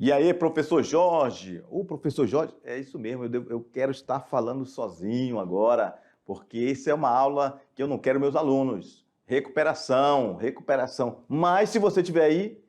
E aí, professor Jorge? O professor Jorge, é isso mesmo, eu quero estar falando sozinho agora, porque isso é uma aula que eu não quero meus alunos. Recuperação, recuperação. Mas se você estiver aí,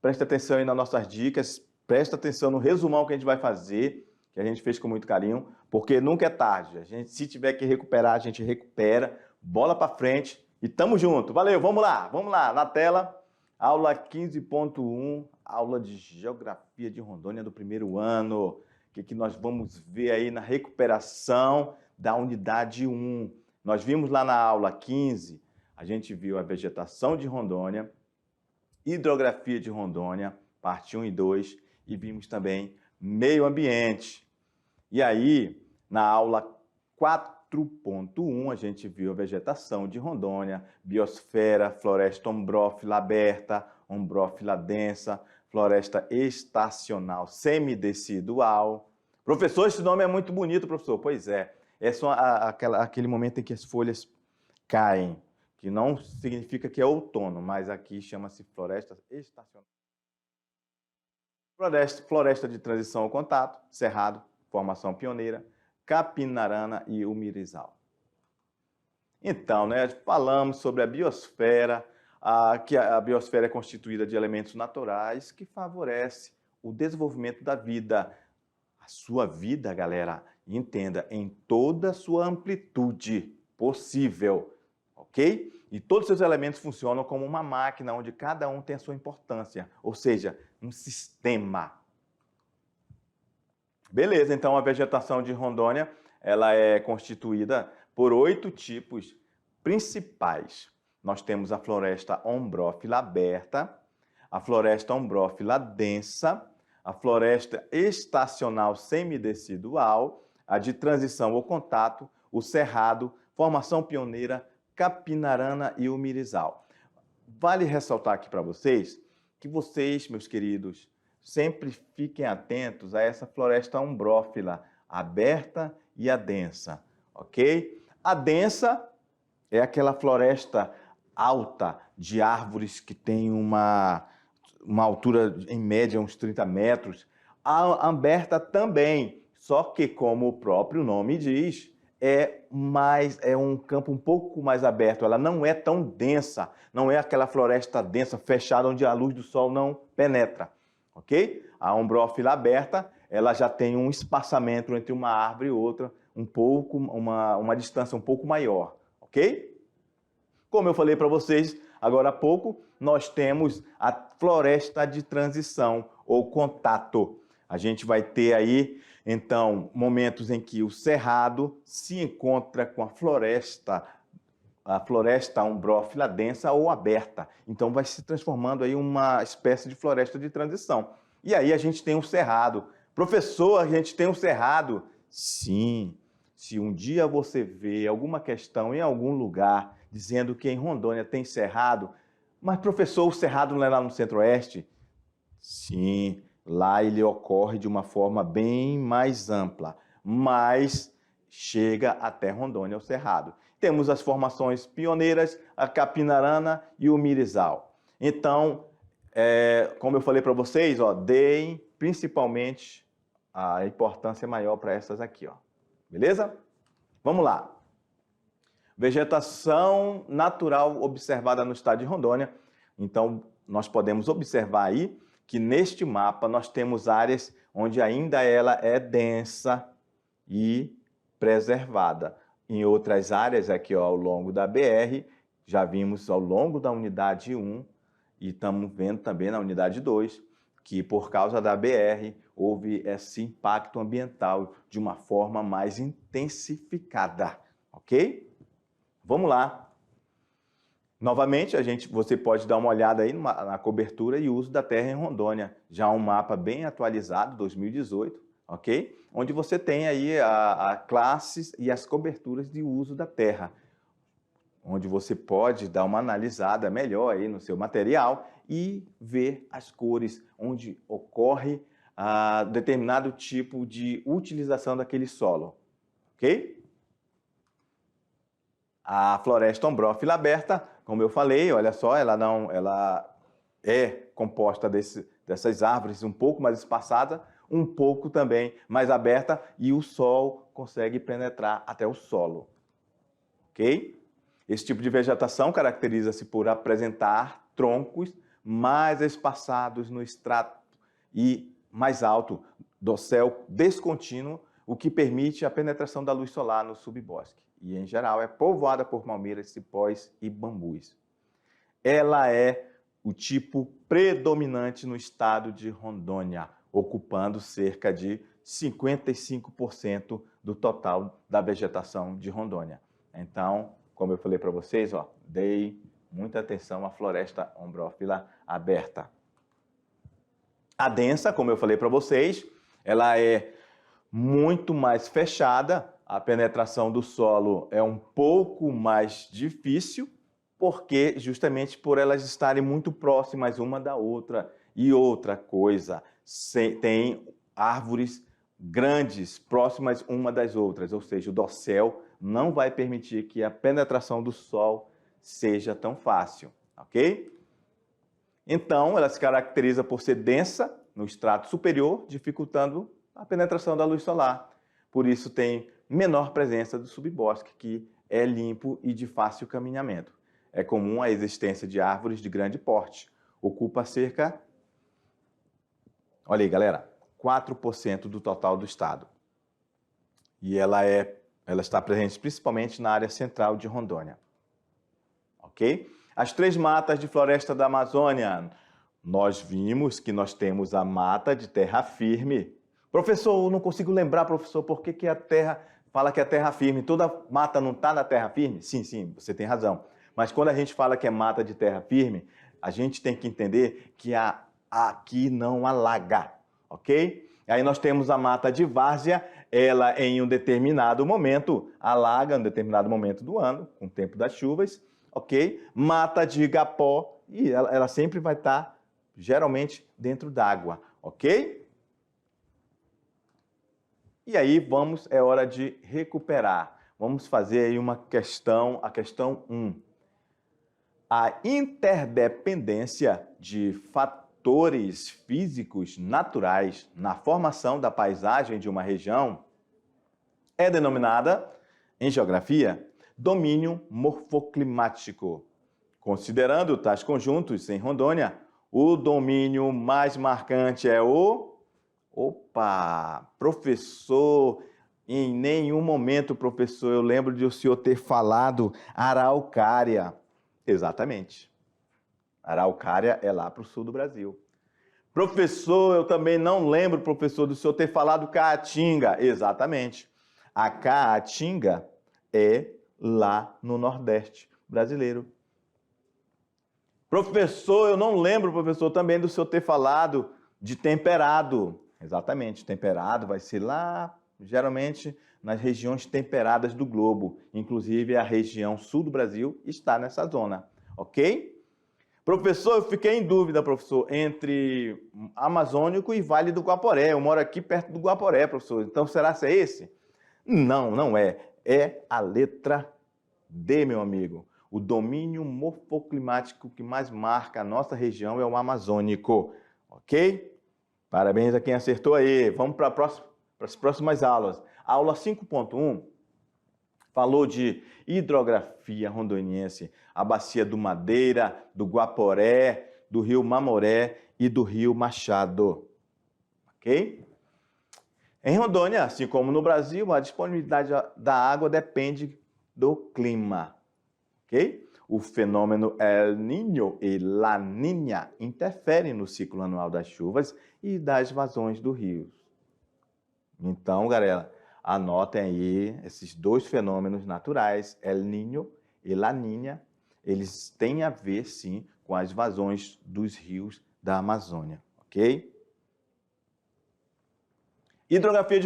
presta atenção aí nas nossas dicas, presta atenção no resumão que a gente vai fazer, que a gente fez com muito carinho, porque nunca é tarde. A gente, se tiver que recuperar, a gente recupera, bola para frente e tamo junto. Valeu, vamos lá, na tela. Aula 15.1, aula de Geografia de Rondônia do primeiro ano. O que nós vamos ver aí na recuperação da unidade 1? Nós vimos lá na aula 15, a gente viu a vegetação de Rondônia, hidrografia de Rondônia, parte 1 e 2, e vimos também meio ambiente. E aí, na aula 4.1, a gente viu a vegetação de Rondônia, biosfera, floresta ombrófila aberta, ombrófila densa, floresta estacional semidecidual. Professor, esse nome é muito bonito, professor. Pois é, é só aquele momento em que as folhas caem, que não significa que é outono, mas aqui chama-se floresta estacional. Floresta de transição ao contato, cerrado, formação pioneira, capinarana e umirizal. Então, né, falamos sobre a biosfera, que a biosfera é constituída de elementos naturais que favorecem o desenvolvimento da vida. A sua vida, galera, entenda, em toda a sua amplitude possível, ok? E todos os seus elementos funcionam como uma máquina onde cada um tem a sua importância, ou seja, um sistema. Beleza, então a vegetação de Rondônia ela é constituída por 8 tipos principais. Nós temos a floresta ombrófila aberta, a floresta ombrófila densa, a floresta estacional semidecidual, a de transição ao contato, o cerrado, formação pioneira, capinarana e umirizal. Vale ressaltar aqui para vocês que vocês, meus queridos, sempre fiquem atentos a essa floresta ombrófila, aberta e a densa, ok? A densa é aquela floresta alta de árvores que tem uma altura, em média, uns 30 metros. A aberta também, só que, como o próprio nome diz, é um campo um pouco mais aberto, ela não é tão densa, não é aquela floresta densa, fechada, onde a luz do sol não penetra. Ok? A ombrófila aberta, ela já tem um espaçamento entre uma árvore e outra, uma distância um pouco maior, ok? Como eu falei para vocês agora há pouco, nós temos a floresta de transição ou contato. A gente vai ter aí, então, momentos em que o cerrado se encontra com a floresta ombrófila densa ou aberta. Então vai se transformando aí uma espécie de floresta de transição. E aí a gente tem um cerrado. Professor, a gente tem um cerrado? Sim. Se um dia você vê alguma questão em algum lugar dizendo que em Rondônia tem cerrado, mas professor, o cerrado não é lá no Centro-Oeste? Sim, lá ele ocorre de uma forma bem mais ampla, mas chega até Rondônia, o cerrado. Temos as formações pioneiras, a capinarana e o mirizal. Então, como eu falei para vocês, deem principalmente a importância maior para essas aqui, beleza? Vamos lá. Vegetação natural observada no estado de Rondônia. Então, nós podemos observar aí que neste mapa nós temos áreas onde ainda ela é densa e preservada. Em outras áreas aqui ao longo da BR, já vimos ao longo da unidade 1 e estamos vendo também na unidade 2, que por causa da BR houve esse impacto ambiental de uma forma mais intensificada, ok? Vamos lá. Novamente, você pode dar uma olhada aí na cobertura e uso da terra em Rondônia. Já um mapa bem atualizado, 2018, ok? Onde você tem aí a classes e as coberturas de uso da terra. Onde você pode dar uma analisada melhor aí no seu material e ver as cores, onde ocorre determinado tipo de utilização daquele solo, ok? A floresta ombrófila aberta, como eu falei, olha só, ela é composta dessas árvores um pouco mais espaçada, um pouco também mais aberta, e o sol consegue penetrar até o solo. Ok? Esse tipo de vegetação caracteriza-se por apresentar troncos mais espaçados no extrato e mais alto, dossel descontínuo, o que permite a penetração da luz solar no subbosque. E, em geral, é povoada por palmeiras, cipós e bambus. Ela é o tipo predominante no estado de Rondônia, ocupando cerca de 55% do total da vegetação de Rondônia. Então, como eu falei para vocês, dei muita atenção à floresta ombrófila aberta. A densa, como eu falei para vocês, ela é muito mais fechada, a penetração do solo é um pouco mais difícil, porque justamente por elas estarem muito próximas uma da outra. E outra coisa, tem árvores grandes próximas uma das outras, ou seja, o dossel não vai permitir que a penetração do sol seja tão fácil, ok? Então, ela se caracteriza por ser densa no estrato superior, dificultando a penetração da luz solar. Por isso, tem menor presença do subbosque, que é limpo e de fácil caminhamento. É comum a existência de árvores de grande porte. Ocupa cerca, olha aí, galera, 4% do total do estado. E ela está presente principalmente na área central de Rondônia. Ok? As 3 matas de floresta da Amazônia. Nós vimos que nós temos a mata de terra firme. Professor, eu não consigo lembrar, professor, por que a terra fala que é terra firme? Toda mata não está na terra firme? Sim, você tem razão. Mas quando a gente fala que é mata de terra firme, a gente tem que entender que aqui não alaga, ok? Aí nós temos a mata de várzea, ela em um determinado momento alaga, em um determinado momento do ano, com o tempo das chuvas, ok? Mata de igapó, e ela sempre vai estar, geralmente, dentro d'água, ok? E aí é hora de recuperar. Vamos fazer aí a questão 1. A interdependência de fatores físicos naturais na formação da paisagem de uma região é denominada, em geografia, domínio morfoclimático. Considerando tais conjuntos em Rondônia, o domínio mais marcante é o... Opa, professor, em nenhum momento, professor, eu lembro de o senhor ter falado araucária. Exatamente. Araucária é lá para o sul do Brasil. Professor, eu também não lembro, professor, do senhor ter falado caatinga. Exatamente. A caatinga é lá no Nordeste brasileiro. Professor, eu não lembro, professor, também do senhor ter falado de temperado. Exatamente, temperado vai ser lá, geralmente, nas regiões temperadas do globo. Inclusive, a região sul do Brasil está nessa zona, ok? Professor, eu fiquei em dúvida, professor, entre Amazônico e Vale do Guaporé. Eu moro aqui perto do Guaporé, professor. Então, será que é esse? Não, não é. É a letra D, meu amigo. O domínio morfoclimático que mais marca a nossa região é o amazônico, ok? Parabéns a quem acertou aí. Vamos para as próximas aulas. A aula 5.1 falou de hidrografia rondoniense, a bacia do Madeira, do Guaporé, do rio Mamoré e do rio Machado. Ok? Em Rondônia, assim como no Brasil, a disponibilidade da água depende do clima. Ok? O fenômeno El Niño e La Niña interferem no ciclo anual das chuvas e das vazões dos rios. Então, galera, anotem aí esses 2 fenômenos naturais, El Niño e La Niña. Eles têm a ver, sim, com as vazões dos rios da Amazônia, ok? Hidrografia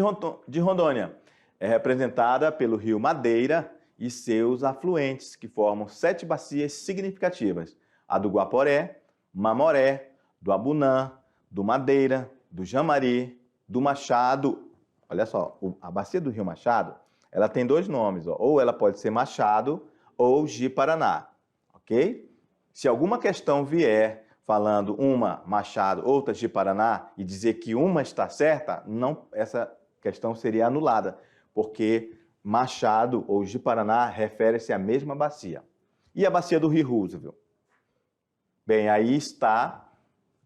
de Rondônia é representada pelo rio Madeira e seus afluentes, que formam 7 bacias significativas: a do Guaporé, Mamoré, do Abunã, do Madeira, do Jamari, do Machado. Olha só, a bacia do rio Machado, ela tem 2 nomes, ou ela pode ser Machado ou Ji-Paraná, ok? Se alguma questão vier falando uma Machado, outra Ji-Paraná, e dizer que uma está certa, não, essa questão seria anulada, porque Machado ou Ji-Paraná refere-se à mesma bacia. E a bacia do Rio Roosevelt? Bem, aí está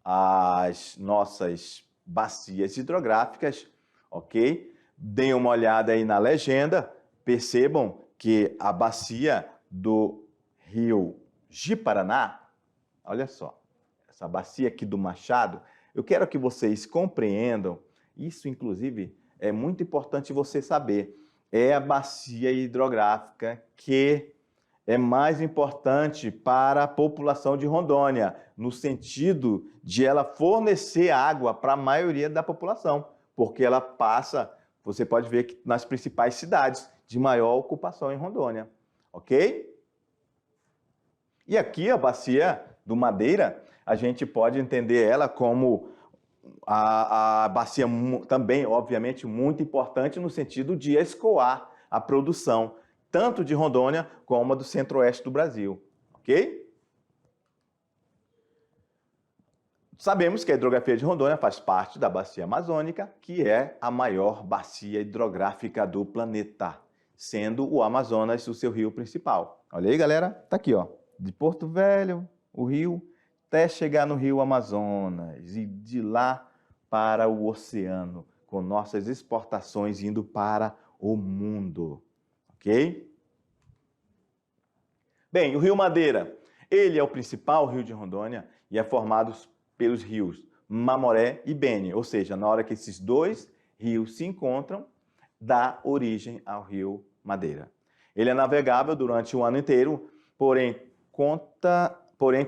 as nossas bacias hidrográficas, ok? Deem uma olhada aí na legenda, percebam que a bacia do Rio Ji-Paraná, olha só, essa bacia aqui do Machado, eu quero que vocês compreendam, isso inclusive é muito importante você saber, é a bacia hidrográfica que é mais importante para a população de Rondônia, no sentido de ela fornecer água para a maioria da população, porque ela passa, você pode ver que nas principais cidades de maior ocupação em Rondônia, ok? E aqui a bacia do Madeira, a gente pode entender ela como a bacia também, obviamente, muito importante no sentido de escoar a produção, tanto de Rondônia como a do centro-oeste do Brasil, ok? Sabemos que a hidrografia de Rondônia faz parte da bacia amazônica, que é a maior bacia hidrográfica do planeta, sendo o Amazonas o seu rio principal. Olha aí, galera, tá aqui, ó, de Porto Velho, o rio, até chegar no rio Amazonas e de lá para o oceano, com nossas exportações indo para o mundo, ok? Bem, o Rio Madeira, ele é o principal rio de Rondônia e é formado pelos rios Mamoré e Beni, ou seja, na hora que esses dois rios se encontram, dá origem ao Rio Madeira. Ele é navegável durante o ano inteiro, porém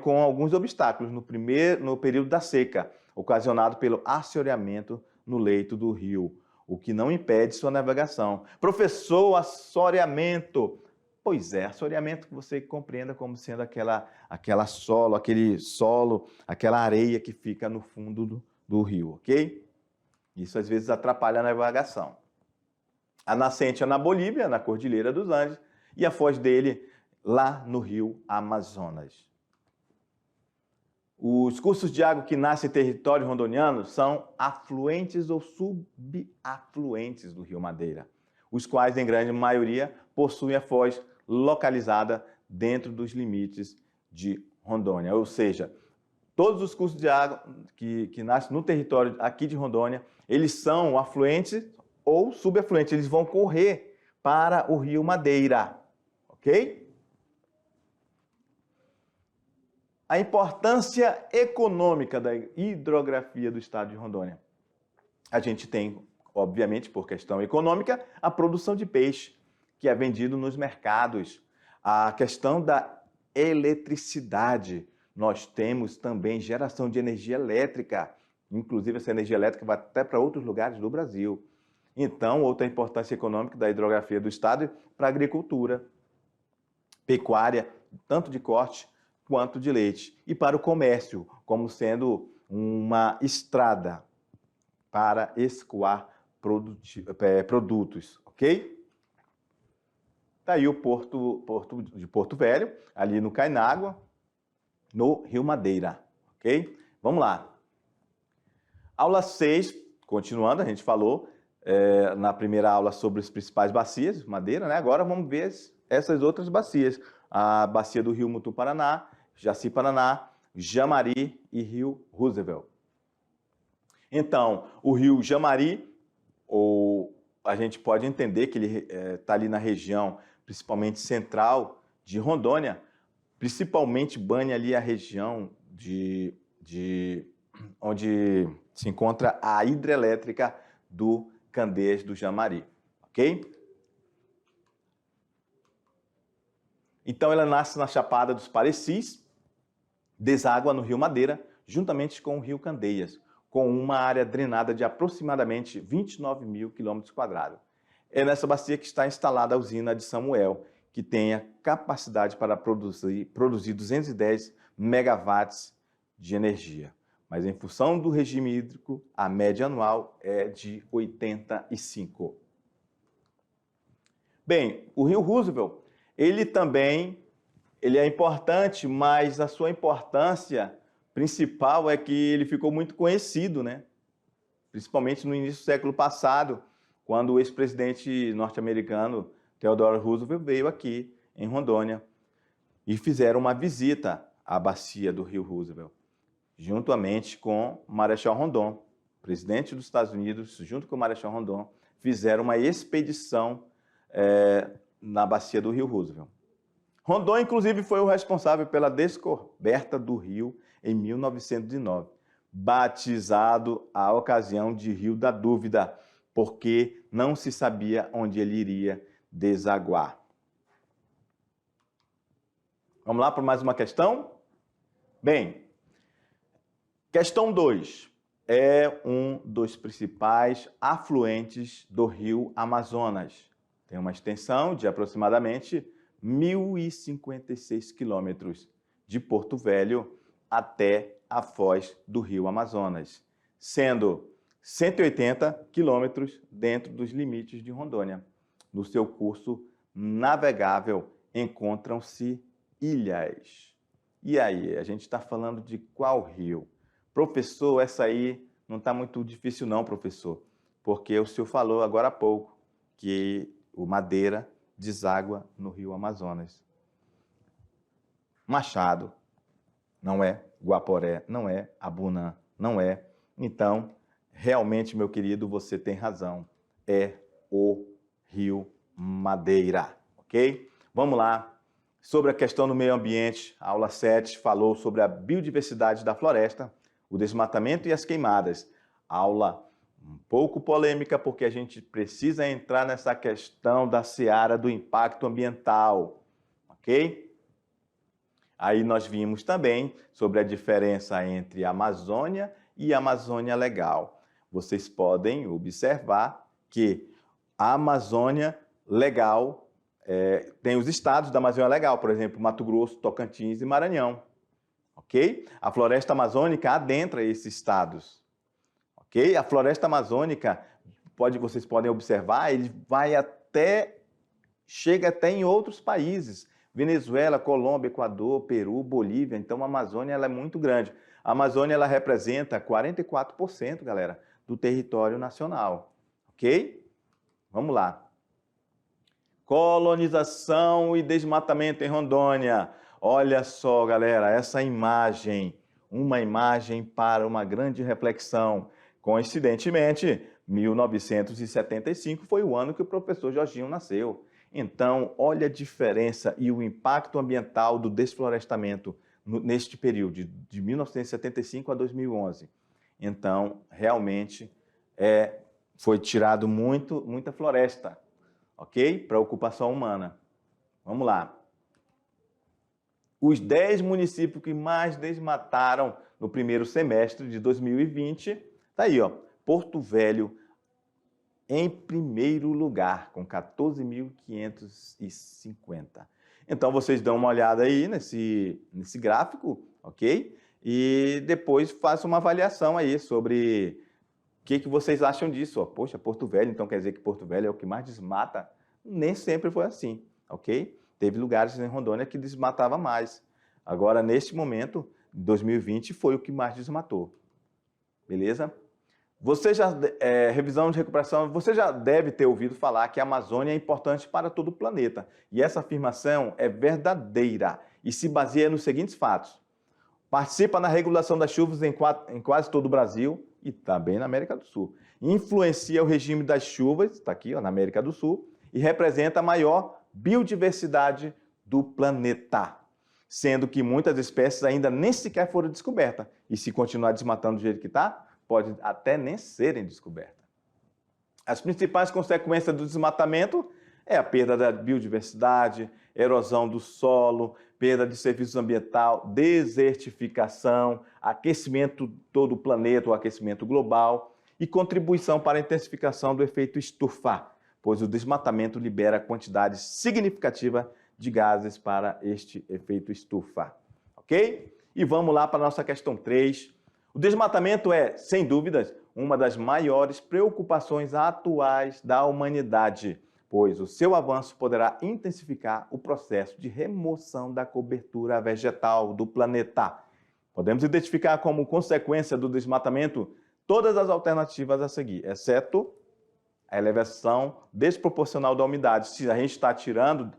com alguns obstáculos no período da seca, ocasionado pelo assoreamento no leito do rio, o que não impede sua navegação. Professor, assoreamento. Pois é, assoreamento que você compreenda como sendo aquele solo, aquela areia que fica no fundo do rio, ok? Isso às vezes atrapalha a navegação. A nascente é na Bolívia, na Cordilheira dos Andes, e a foz dele lá no rio Amazonas. Os cursos de água que nascem em território rondoniano são afluentes ou subafluentes do rio Madeira, os quais, em grande maioria, possuem a foz localizada dentro dos limites de Rondônia. Ou seja, todos os cursos de água que nascem no território aqui de Rondônia, eles são afluentes ou subafluentes, eles vão correr para o rio Madeira, ok? A importância econômica da hidrografia do estado de Rondônia. A gente tem, obviamente, por questão econômica, a produção de peixe, que é vendido nos mercados. A questão da eletricidade. Nós temos também geração de energia elétrica. Inclusive, essa energia elétrica vai até para outros lugares do Brasil. Então, outra importância econômica da hidrografia do estado é para a agricultura, pecuária, tanto de corte quanto de leite, e para o comércio, como sendo uma estrada para escoar produtos, ok? Está aí o porto de Porto Velho, ali no Cainágua, no Rio Madeira, ok? Vamos lá. Aula 6, continuando, a gente falou na primeira aula sobre as principais bacias, Madeira, né? Agora vamos ver essas outras bacias. A bacia do Rio Mutum-Paraná, Jaci-Paraná, Jamari e Rio Roosevelt. Então, o rio Jamari, a gente pode entender que ele está ali na região, principalmente central de Rondônia, principalmente banha ali a região onde se encontra a hidrelétrica do Candeias do Jamari, ok? Então, ela nasce na Chapada dos Parecis, deságua no Rio Madeira, juntamente com o Rio Candeias, com uma área drenada de aproximadamente 29 mil quilômetros quadrados. É nessa bacia que está instalada a usina de Samuel, que tem a capacidade para produzir 210 megawatts de energia. Mas em função do regime hídrico, a média anual é de 85. Bem, o Rio Roosevelt, ele é importante, mas a sua importância principal é que ele ficou muito conhecido, né? Principalmente no início do século passado, quando o ex-presidente norte-americano Theodore Roosevelt veio aqui em Rondônia e fizeram uma visita à bacia do rio Roosevelt, juntamente com Marechal Rondon, presidente dos Estados Unidos, junto com o Marechal Rondon, fizeram uma expedição na bacia do rio Roosevelt. Rondon, inclusive, foi o responsável pela descoberta do rio em 1909, batizado à ocasião de Rio da Dúvida, porque não se sabia onde ele iria desaguar. Vamos lá para mais uma questão? Bem, questão 2. É um dos principais afluentes do rio Amazonas. Tem uma extensão de aproximadamente 1.056 quilômetros de Porto Velho até a foz do rio Amazonas, sendo 180 quilômetros dentro dos limites de Rondônia. No seu curso navegável encontram-se ilhas. E aí, a gente está falando de qual rio? Professor, essa aí não está muito difícil não, professor, porque o senhor falou agora há pouco que o Madeira deságua no rio Amazonas. Machado, não é. Guaporé, não é. Abunã, não é. Então, realmente, meu querido, você tem razão. É o rio Madeira, ok? Vamos lá. Sobre a questão do meio ambiente, a aula 7 falou sobre a biodiversidade da floresta, o desmatamento e as queimadas. Aula um pouco polêmica, porque a gente precisa entrar nessa questão da seara do impacto ambiental, ok? Aí nós vimos também sobre a diferença entre Amazônia e Amazônia Legal. Vocês podem observar que a Amazônia Legal tem os estados da Amazônia Legal, por exemplo, Mato Grosso, Tocantins e Maranhão, ok? A floresta amazônica adentra esses estados, ok? A floresta amazônica, vocês podem observar, ele vai chega até em outros países, Venezuela, Colômbia, Equador, Peru, Bolívia. Então a Amazônia ela é muito grande. A Amazônia ela representa 44%, galera, do território nacional, ok? Vamos lá. Colonização e desmatamento em Rondônia. Olha só, galera, essa imagem, uma imagem para uma grande reflexão. Coincidentemente, 1975 foi o ano que o professor Jorginho nasceu. Então, olha a diferença e o impacto ambiental do desflorestamento neste período, de 1975 a 2011. Então, realmente, foi tirado muita floresta, ok? Para ocupação humana. Vamos lá. Os 10 municípios que mais desmataram no primeiro semestre de 2020, tá aí, ó, Porto Velho, em primeiro lugar, com 14.550. Então, vocês dão uma olhada aí nesse gráfico, ok? E depois façam uma avaliação aí sobre o que vocês acham disso. Ó. Poxa, Porto Velho, então quer dizer que Porto Velho é o que mais desmata? Nem sempre foi assim, ok? Teve lugares em Rondônia que desmatava mais. Agora, neste momento, 2020, foi o que mais desmatou. Beleza? Revisão de recuperação, você já deve ter ouvido falar que a Amazônia é importante para todo o planeta. E essa afirmação é verdadeira e se baseia nos seguintes fatos. Participa na regulação das chuvas em quase todo o Brasil e também na América do Sul. Influencia o regime das chuvas, está aqui ó, na América do Sul, e representa a maior biodiversidade do planeta. Sendo que muitas espécies ainda nem sequer foram descobertas. E se continuar desmatando do jeito que está, pode até nem serem descobertas. As principais consequências do desmatamento é a perda da biodiversidade, erosão do solo, perda de serviços ambientais, desertificação, aquecimento de todo o planeta, o aquecimento global e contribuição para a intensificação do efeito estufa, pois o desmatamento libera quantidades significativas de gases para este efeito estufa. Ok? E vamos lá para a nossa questão 3. O desmatamento é, sem dúvidas, uma das maiores preocupações atuais da humanidade, pois o seu avanço poderá intensificar o processo de remoção da cobertura vegetal do planeta. Podemos identificar como consequência do desmatamento todas as alternativas a seguir, exceto a elevação desproporcional da umidade. Se a gente está tirando,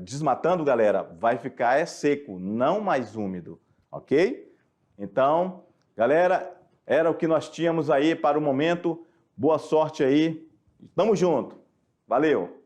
desmatando, galera, vai ficar seco, não mais úmido, ok? Então, galera, era o que nós tínhamos aí para o momento. Boa sorte aí. Tamo junto. Valeu!